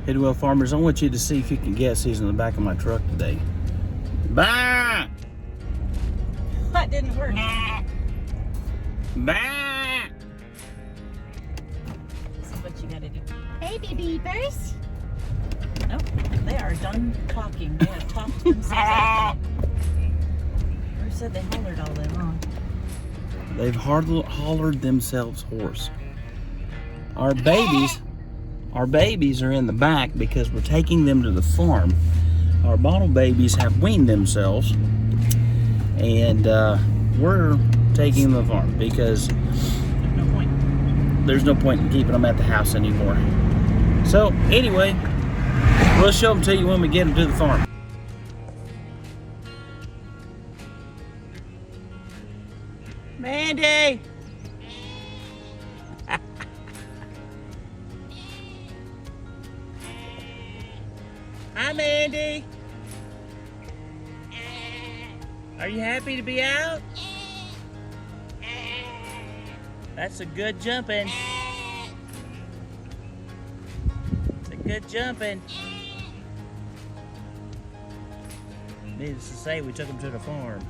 Hidwell Farmers, I want you to see if you can guess who's in the back of my truck today. Bah! That didn't work. Bah! This is what you gotta do. Baby beavers. Nope, they are done talking. They have talked themselves out. Bruce said they hollered all day long. They've hollered themselves hoarse. Our babies are in the back because we're taking them to the farm. Our bottle babies have weaned themselves, and we're taking them to the farm because there's no point in keeping them at the house anymore. So anyway, we'll show them to you when we get them to the farm. Mandy! Hi, Mandy. Are you happy to be out? That's a good jumping. It's a good jumping. Needless to say, we took them to the farm.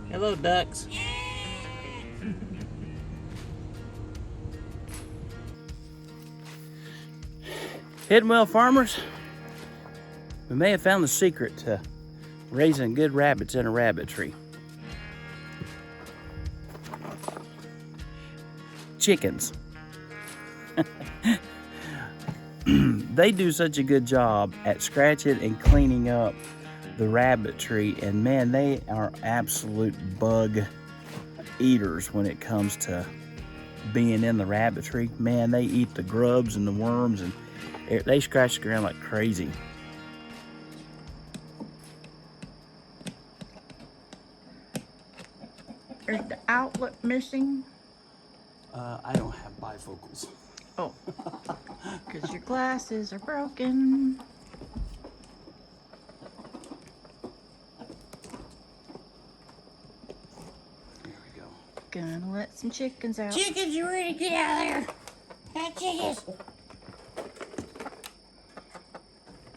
Hello, ducks. Hidwell Farmers, we may have found the secret to raising good rabbits in a rabbit tree. Chickens. They do such a good job at scratching and cleaning up the rabbit tree, and man, they are absolute bug eaters when it comes to being in the rabbit tree. Man, they eat the grubs and the worms, and they scratch the ground like crazy. Is the outlet missing? I don't have bifocals. Oh, because your glasses are broken. There we go. Gonna let some chickens out. Chickens, you ready to get out of there? Hi, chickens.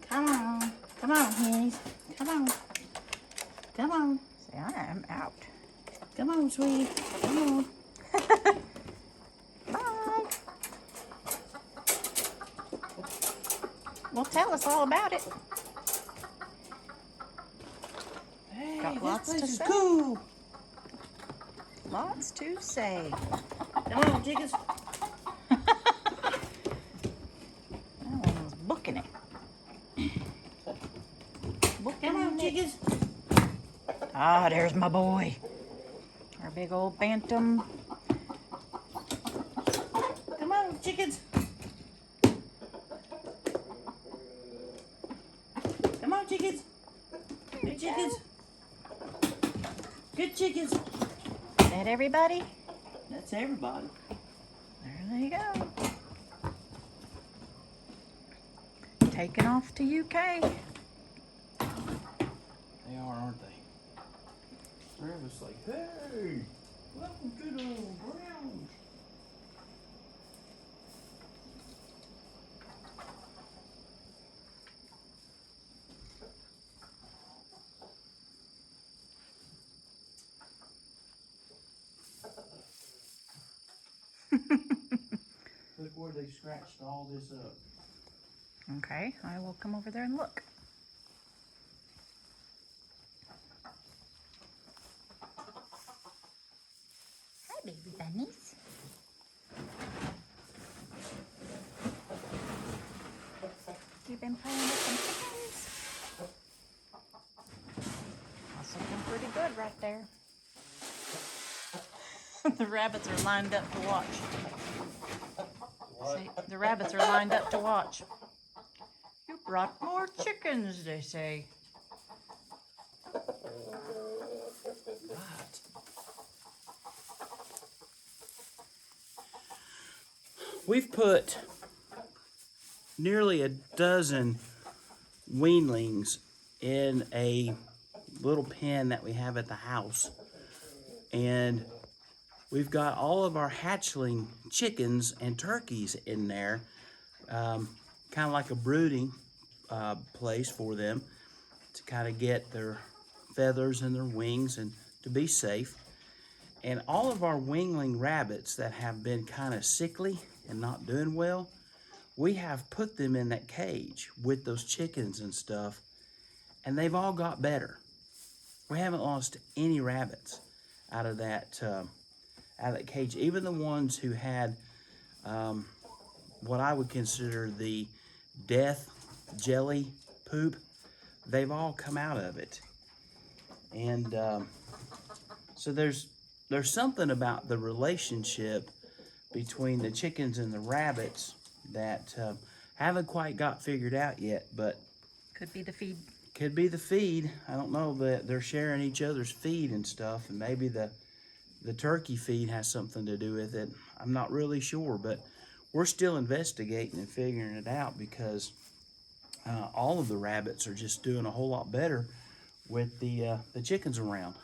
Come on, hennies. Come on. Come on. Say, I am out. Come on, sweetie. Come on. Bye. Well, tell us all about it. Hey, Got this lots place to is say. cool. Lots to say. Come on, chickens. That one was booking it. Come on, chickens. Ah, there's my boy. Our big old bantam. Come on, chickens. Come on, chickens. Good chickens. Good chickens. Is that everybody? That's everybody. There they go. Taking off to UK. They are, aren't they? They're just like, hey, welcome to the grounds. Look where they scratched all this up. Okay, I will come over there and look. Hi, baby bunnies. You've been playing with some chickens? That's looking pretty good right there. The rabbits are lined up to watch. Say, the rabbits are lined up to watch. You brought more chickens, they say. We've put nearly a dozen weanlings in a little pen that we have at the house. And we've got all of our hatchling chickens and turkeys in there. kind of like a brooding place for them to kind of get their feathers and their wings and to be safe. And all of our wingling rabbits that have been kind of sickly and not doing well, we have put them in that cage with those chickens and stuff, and they've all got better. We haven't lost any rabbits out of that cage. Even the ones who had what I would consider the death jelly poop, they've all come out of it. And so there's something about the relationship between the chickens and the rabbits that haven't quite got figured out yet, but Could be the feed. could be the feed. I don't know, that they're sharing each other's feed and stuff, and maybe the turkey feed has something to do with it. I'm not really sure, but we're still investigating and figuring it out, because all of the rabbits are just doing a whole lot better with the chickens around.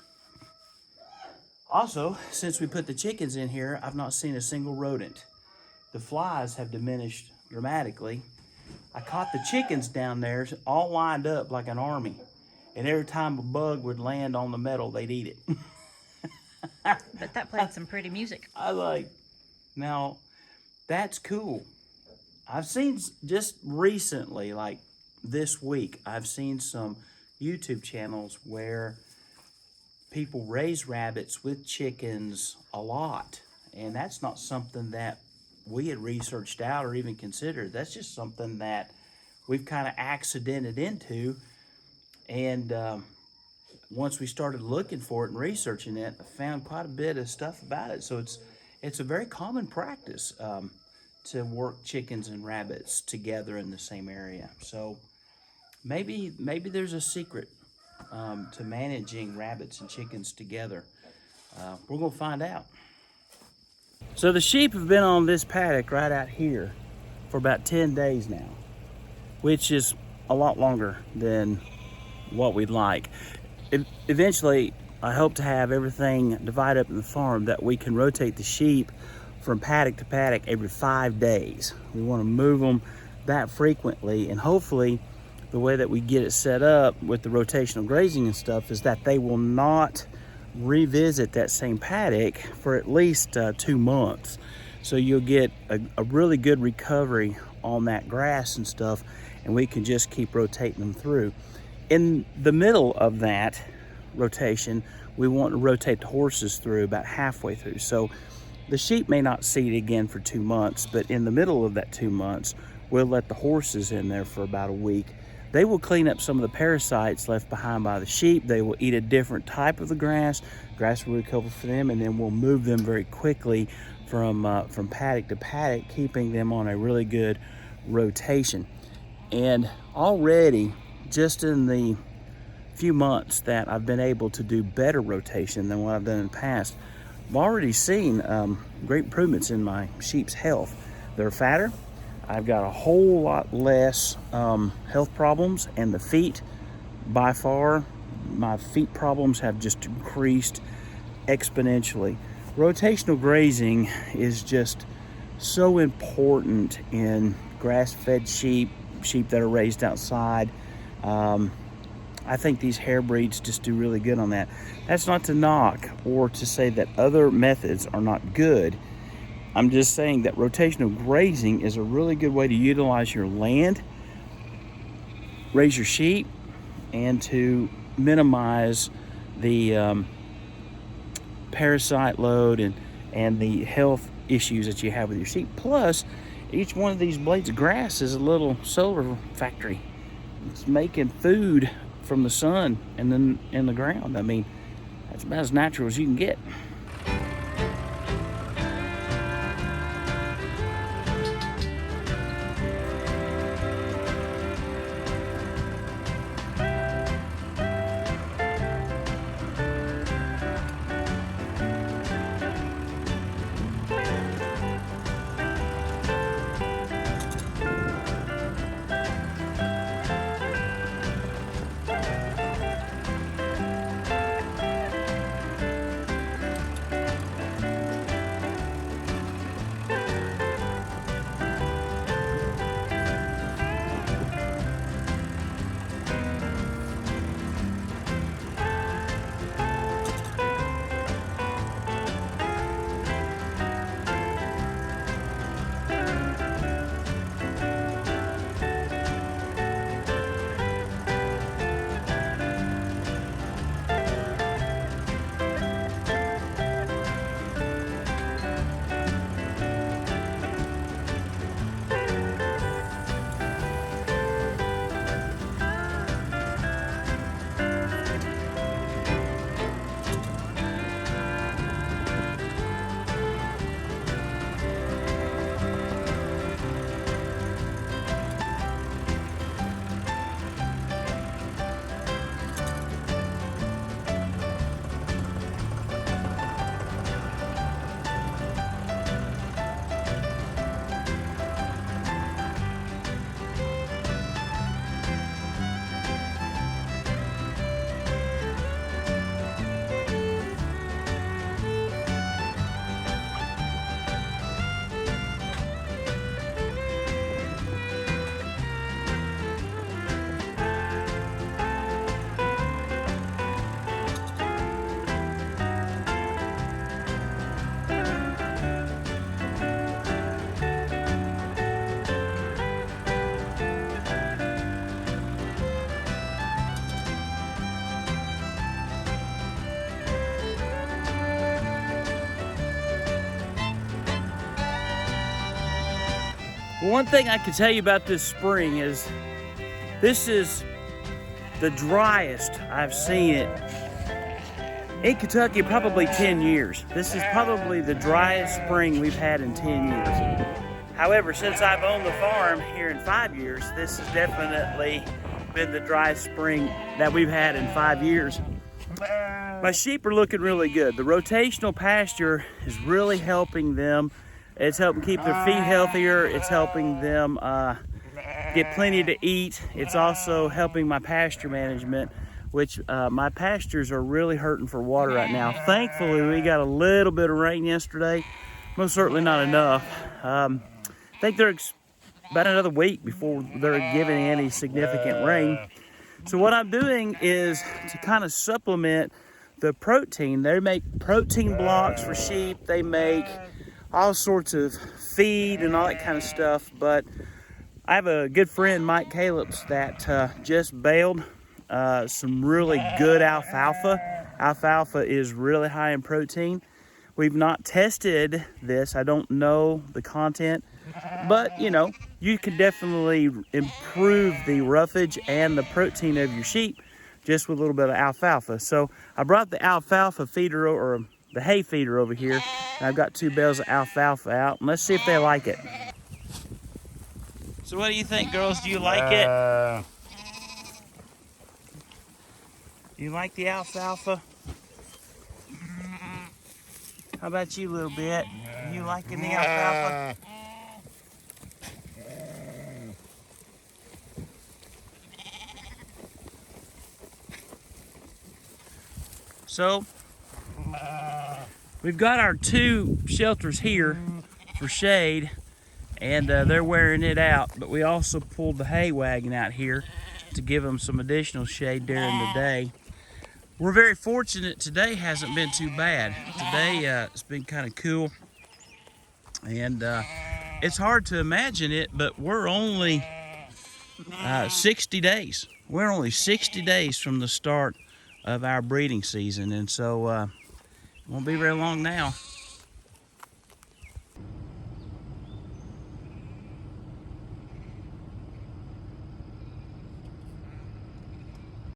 Also, since we put the chickens in here, I've not seen a single rodent. The flies have diminished dramatically. I caught the chickens down there all lined up like an army, and every time a bug would land on the metal, they'd eat it. But that played some pretty music. I like, now that's cool. I've seen just recently, like this week, I've seen some YouTube channels where people raise rabbits with chickens a lot, and that's not something that we had researched out or even considered. That's just something that we've kind of accidented into, and once we started looking for it and researching it, I found quite a bit of stuff about it. So it's a very common practice to work chickens and rabbits together in the same area. So maybe there's a secret to managing rabbits and chickens together. We're gonna find out. So the sheep have been on this paddock right out here for about 10 days now, which is a lot longer than what we'd like. Eventually, I hope to have everything divided up in the farm that we can rotate the sheep from paddock to paddock every 5 days. We want to move them that frequently, and hopefully the way that we get it set up with the rotational grazing and stuff is that they will not revisit that same paddock for at least 2 months. So you'll get a really good recovery on that grass and stuff, and we can just keep rotating them through. In the middle of that rotation, we want to rotate the horses through about halfway through. So the sheep may not see it again for 2 months, but in the middle of that 2 months, we'll let the horses in there for about a week. They will clean up some of the parasites left behind by the sheep. They will eat a different type of the grass. Grass will recover for them, and then we'll move them very quickly from paddock to paddock, keeping them on a really good rotation. And already, just in the few months that I've been able to do better rotation than what I've done in the past, I've already seen great improvements in my sheep's health. They're fatter. I've got a whole lot less health problems, and the feet, by far, my feet problems have just increased exponentially. Rotational grazing is just so important in grass-fed sheep that are raised outside. I think these hair breeds just do really good on that. That's not to knock or to say that other methods are not good. I'm just saying that rotational grazing is a really good way to utilize your land, raise your sheep, and to minimize the parasite load and the health issues that you have with your sheep. Plus, each one of these blades of grass is a little solar factory. It's making food from the sun and then in the ground. I mean, that's about as natural as you can get. One thing I can tell you about this spring is this is the driest I've seen it in Kentucky in probably 10 years. This is probably the driest spring we've had in 10 years. However, since I've owned the farm here in 5 years, this has definitely been the driest spring that we've had in 5 years. My sheep are looking really good. The rotational pasture is really helping them. It's helping keep their feet healthier. It's helping them get plenty to eat. It's also helping my pasture management, which my pastures are really hurting for water right now. Thankfully, we got a little bit of rain yesterday. Most certainly not enough. I think they're about another week before they're getting any significant rain. So what I'm doing is to kind of supplement the protein. They make protein blocks for sheep. They make all sorts of feed and all that kind of stuff. But I have a good friend, Mike Caleb's, that just baled some really good alfalfa. Alfalfa is really high in protein. We've not tested this. I don't know the content, but you know, you can definitely improve the roughage and the protein of your sheep just with a little bit of alfalfa. So I brought the alfalfa feeder, or the hay feeder, over here, and I've got 2 bales of alfalfa out, and let's see if they like it. So what do you think, girls? Do you like it? Do you like the alfalfa? How about you, little bit? You liking the alfalfa? So, we've got our 2 shelters here for shade, and they're wearing it out, but we also pulled the hay wagon out here to give them some additional shade during the day. We're very fortunate today hasn't been too bad. Today it's been kind of cool, and it's hard to imagine it, but we're only 60 days. We're only 60 days from the start of our breeding season, and so it won't be very long now.